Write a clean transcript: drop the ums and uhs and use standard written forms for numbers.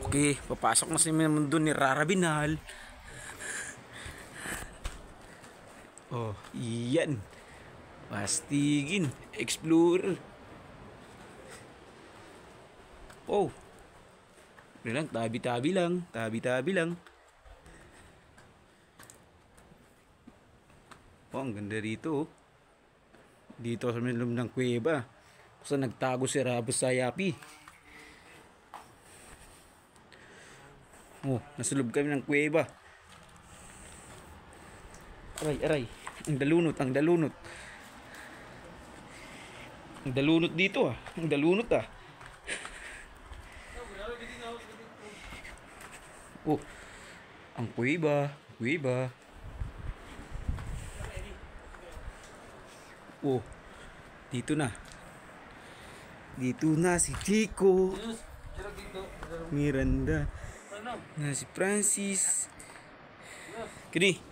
Okay, papasok na sa mundo ni Rara Binal. Oh, yan. Pastigin. Explorer. Oh. Ano lang, tabi-tabi lang. Tabi-tabi lang. Oh, ang ganda rito. Dito sa loob ng kuweba. Kung saan nagtago si Rabos Sayapi. Oh, nasa loob kami ng kuweba. Aray, aray. Ang dalunot, ang dalunot. Ang dalunot dito ah. Ang dalunot ah. Oh, ang kuweba. Kuweba. Oh, dito na. Dito na si Chico. Miranda. Na si Francis. Kini.